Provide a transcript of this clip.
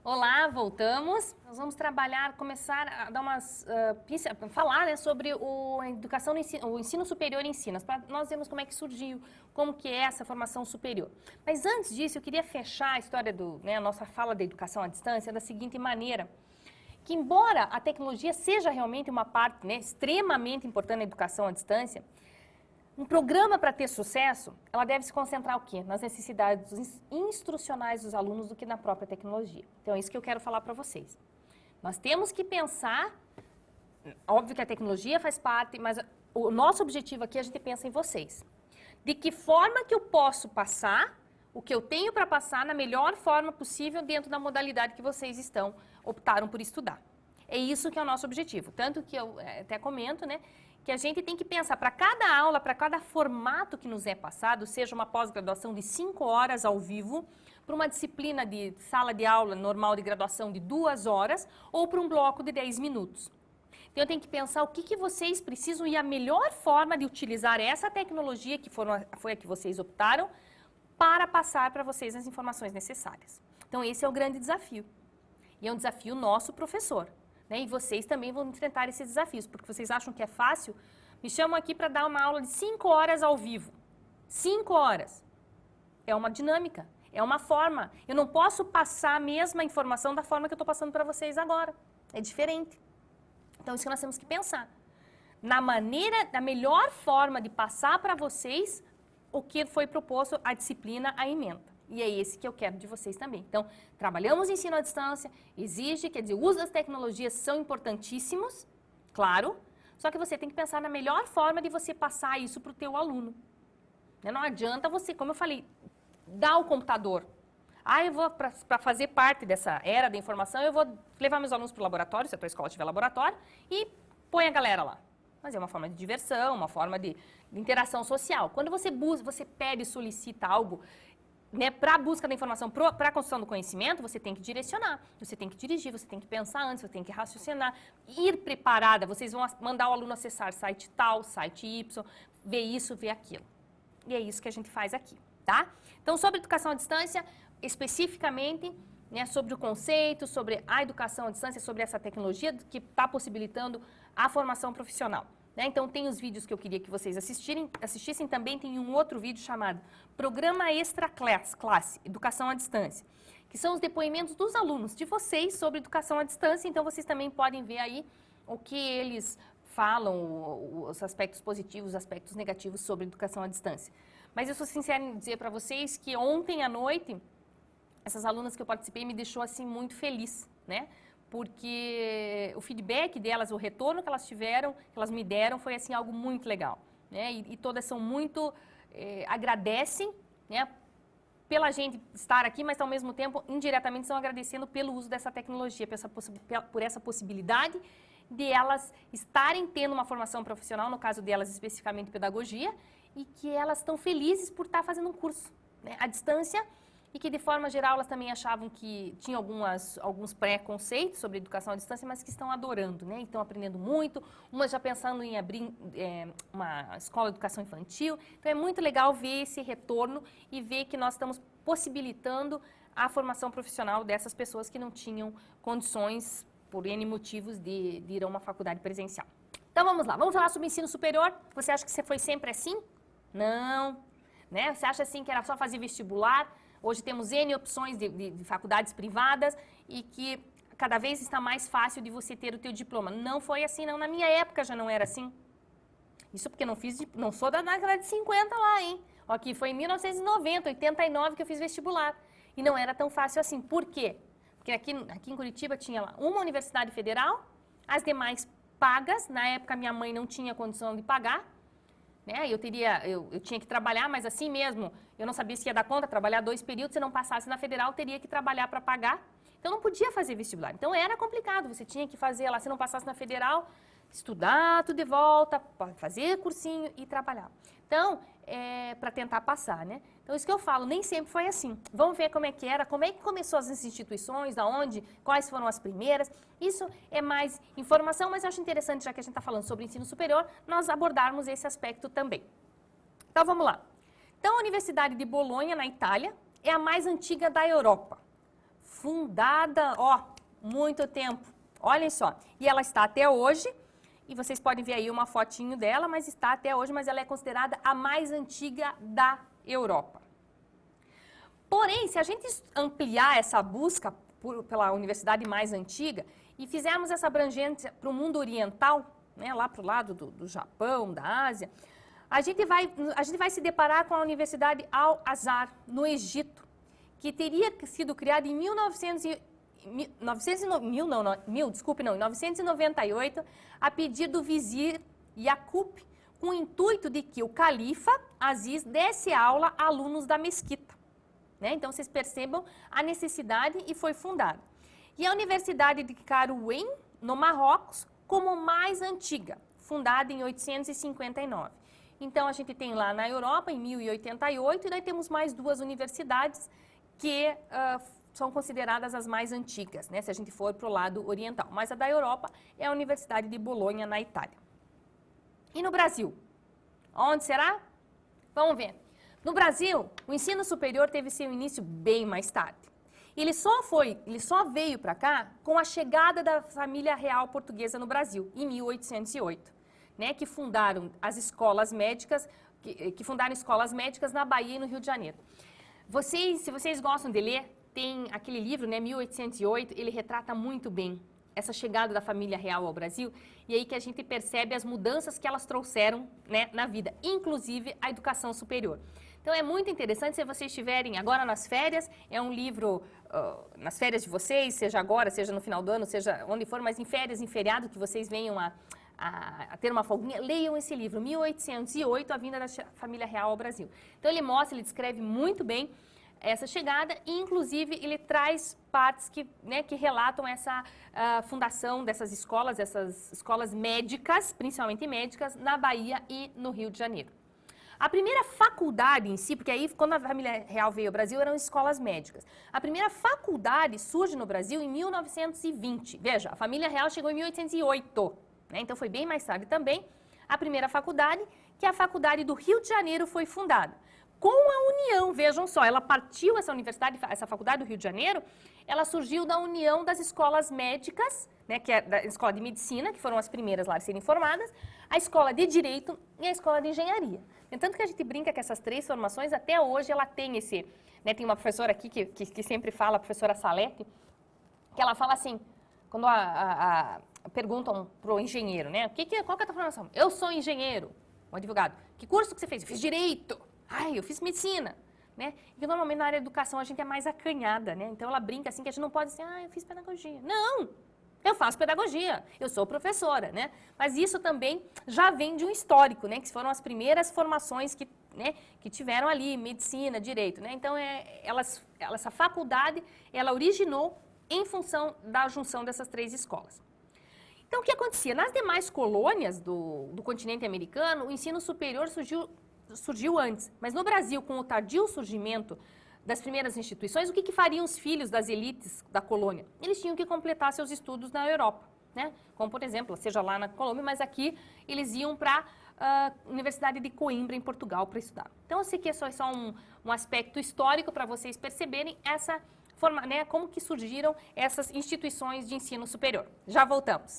Olá, voltamos. Nós vamos trabalhar, começar a dar falar, né, sobre a educação, o ensino superior em Sinas, para nós vermos como é que surgiu, como que é essa formação superior. Mas antes disso, eu queria fechar a história a nossa fala da educação à distância da seguinte maneira, que embora a tecnologia seja realmente uma parte, né, extremamente importante na educação à distância, um programa para ter sucesso, ela deve se concentrar o quê? Nas necessidades instrucionais dos alunos do que na própria tecnologia. Então, é isso que eu quero falar para vocês. Nós temos que pensar, óbvio que a tecnologia faz parte, mas o nosso objetivo aqui, a gente pensa em vocês. De que forma que eu posso passar o que eu tenho para passar na melhor forma possível dentro da modalidade que vocês optaram por estudar. É isso que é o nosso objetivo. Tanto que eu até comento, né? Que a gente tem que pensar para cada aula, para cada formato que nos é passado, seja uma pós-graduação de 5 horas ao vivo, para uma disciplina de sala de aula normal de graduação de 2 horas, ou para um bloco de 10 minutos. Então, eu tenho que pensar o que vocês precisam e a melhor forma de utilizar essa tecnologia, que foi a que vocês optaram, para passar para vocês as informações necessárias. Então, esse é o grande desafio. E é um desafio nosso, professor. Né? E vocês também vão enfrentar esses desafios, porque vocês acham que é fácil? Me chamam aqui para dar uma aula de 5 horas ao vivo. 5 horas. É uma dinâmica, é uma forma. Eu não posso passar a mesma informação da forma que eu estou passando para vocês agora. É diferente. Então, isso que nós temos que pensar. Na melhor forma de passar para vocês o que foi proposto, a disciplina, a ementa. E é esse que eu quero de vocês também. Então, trabalhamos ensino à distância, quer dizer, o uso das tecnologias são importantíssimos, claro, só que você tem que pensar na melhor forma de você passar isso para o teu aluno. Não adianta você, como eu falei, dar o computador. Eu vou, para fazer parte dessa era da informação, eu vou levar meus alunos para o laboratório, se a tua escola tiver laboratório, e põe a galera lá. Mas é uma forma de diversão, uma forma de interação social. Quando você pede, solicita algo, né, para a busca da informação, para a construção do conhecimento, você tem que direcionar, você tem que dirigir, você tem que pensar antes, você tem que raciocinar, ir preparada. Vocês vão mandar o aluno acessar site tal, site Y, ver isso, ver aquilo. E é isso que a gente faz aqui, tá? Então, sobre educação à distância, especificamente, né, sobre o conceito, sobre a educação à distância, sobre essa tecnologia que está possibilitando a formação profissional. Né? Então, tem os vídeos que eu queria que vocês assistissem. Também tem um outro vídeo chamado Programa Extra Classe, Educação à Distância, que são os depoimentos dos alunos, de vocês, sobre educação à distância. Então, vocês também podem ver aí o que eles falam, os aspectos positivos, os aspectos negativos sobre educação à distância. Mas eu sou sincera em dizer para vocês que ontem à noite, essas alunas que eu participei me deixou assim muito feliz, né? Porque o feedback delas, o retorno que elas tiveram, que elas me deram, foi assim algo muito legal, né? E todas são muito, agradecem, né, pela gente estar aqui, mas ao mesmo tempo, indiretamente, estão agradecendo pelo uso dessa tecnologia, por essa possibilidade de elas estarem tendo uma formação profissional, no caso delas especificamente pedagogia, e que elas estão felizes por estar fazendo um curso, né, à distância, e que, de forma geral, elas também achavam que tinham alguns pré-conceitos sobre educação à distância, mas que estão adorando, né? Estão aprendendo muito, umas já pensando em abrir uma escola de educação infantil. Então, é muito legal ver esse retorno e ver que nós estamos possibilitando a formação profissional dessas pessoas que não tinham condições, por N motivos, de ir a uma faculdade presencial. Então, vamos lá. Vamos falar sobre ensino superior. Você acha que você foi sempre assim? Não. Né? Você acha assim que era só fazer vestibular? Hoje temos N opções de faculdades privadas e que cada vez está mais fácil de você ter o teu diploma. Não foi assim, não. Na minha época já não era assim. Isso porque não sou da década de 50 lá, hein? Aqui foi em 1990, 89 que eu fiz vestibular. E não era tão fácil assim. Por quê? Porque aqui em Curitiba tinha lá uma universidade federal, as demais pagas. Na época minha mãe não tinha condição de pagar. Né? Eu tinha que trabalhar, mas assim mesmo, eu não sabia se ia dar conta, trabalhar 2 períodos, se não passasse na federal, teria que trabalhar para pagar. Então, não podia fazer vestibular. Então, era complicado, você tinha que fazer lá, se não passasse na federal, estudar tudo de volta, fazer cursinho e trabalhar. Então, para tentar passar, né? Então, isso que eu falo, nem sempre foi assim. Vamos ver como é que era, como é que começou as instituições, quais foram as primeiras. Isso é mais informação, mas eu acho interessante, já que a gente está falando sobre ensino superior, nós abordarmos esse aspecto também. Então, vamos lá. Então, a Universidade de Bolonha, na Itália, é a mais antiga da Europa. fundada, ó, muito tempo. Olhem só. E ela está até hoje, e vocês podem ver aí uma fotinho dela, mas está até hoje, mas ela é considerada a mais antiga da Europa. Porém, se a gente ampliar essa busca pela universidade mais antiga e fizermos essa abrangência para o mundo oriental, né, lá para o lado do Japão, da Ásia, a gente vai se deparar com a Universidade Al-Azhar, no Egito, que teria sido criada em 1998, a pedido do vizir Yaqub, com o intuito de que o califa Aziz desse aula a alunos da mesquita. Né? Então, vocês percebam a necessidade e foi fundada. E a Universidade de Carouane, no Marrocos, como mais antiga, fundada em 859. Então, a gente tem lá na Europa, em 1088, e daí temos mais duas universidades que são consideradas as mais antigas, né, se a gente for para o lado oriental. Mas a da Europa é a Universidade de Bolonha, na Itália. E no Brasil? Onde será? Vamos ver. No Brasil, o ensino superior teve seu início bem mais tarde. Ele só veio para cá com a chegada da família real portuguesa no Brasil, em 1808, né, que fundaram as escolas médicas, que fundaram escolas médicas na Bahia e no Rio de Janeiro. Se vocês gostam de ler, tem aquele livro, né, 1808, ele retrata muito bem essa chegada da família real ao Brasil, e aí que a gente percebe as mudanças que elas trouxeram, né, na vida, inclusive a educação superior. Então é muito interessante, se vocês estiverem agora nas férias, é um livro, nas férias de vocês, seja agora, seja no final do ano, seja onde for, mas em férias, em feriado, que vocês venham a ter uma folguinha, leiam esse livro, 1808, A Vinda da Família Real ao Brasil. Então ele mostra, ele descreve muito bem essa chegada e, inclusive, ele traz partes que relatam essa fundação essas escolas médicas, principalmente médicas, na Bahia e no Rio de Janeiro. A primeira faculdade em si, porque aí quando a família real veio ao Brasil eram escolas médicas. A primeira faculdade surge no Brasil em 1920. Veja, a família real chegou em 1808, né? Então foi bem mais tarde também. A primeira faculdade, que é a Faculdade do Rio de Janeiro, foi fundada. Com a união, vejam só, ela partiu, essa faculdade do Rio de Janeiro, ela surgiu da união das escolas médicas, né, que é da escola de medicina, que foram as primeiras lá a serem formadas, a escola de direito e a escola de engenharia. Tanto que a gente brinca que essas três formações, até hoje, ela tem esse, né, tem uma professora aqui que sempre fala, a professora Salete, que ela fala assim, quando perguntam para o engenheiro, né, qual que é a tua formação? Eu sou engenheiro, um advogado. Que curso que você fez? Eu fiz direito. Ai, eu fiz medicina, né? E normalmente na área de educação a gente é mais acanhada, né? Então ela brinca assim que a gente não pode dizer, eu fiz pedagogia. Não, eu faço pedagogia, eu sou professora, né? Mas isso também já vem de um histórico, né? Que foram as primeiras formações que tiveram ali, medicina, direito, né? Então essa faculdade, ela originou em função da junção dessas três escolas. Então o que acontecia? Nas demais colônias do continente americano, o ensino superior surgiu antes, mas no Brasil, com o tardio surgimento das primeiras instituições, o que fariam os filhos das elites da colônia? Eles tinham que completar seus estudos na Europa, né? Como, por exemplo, seja lá na Colômbia, mas aqui eles iam para a Universidade de Coimbra, em Portugal, para estudar. Então, eu sei que é só um aspecto histórico para vocês perceberem essa forma, né, como que surgiram essas instituições de ensino superior. Já voltamos.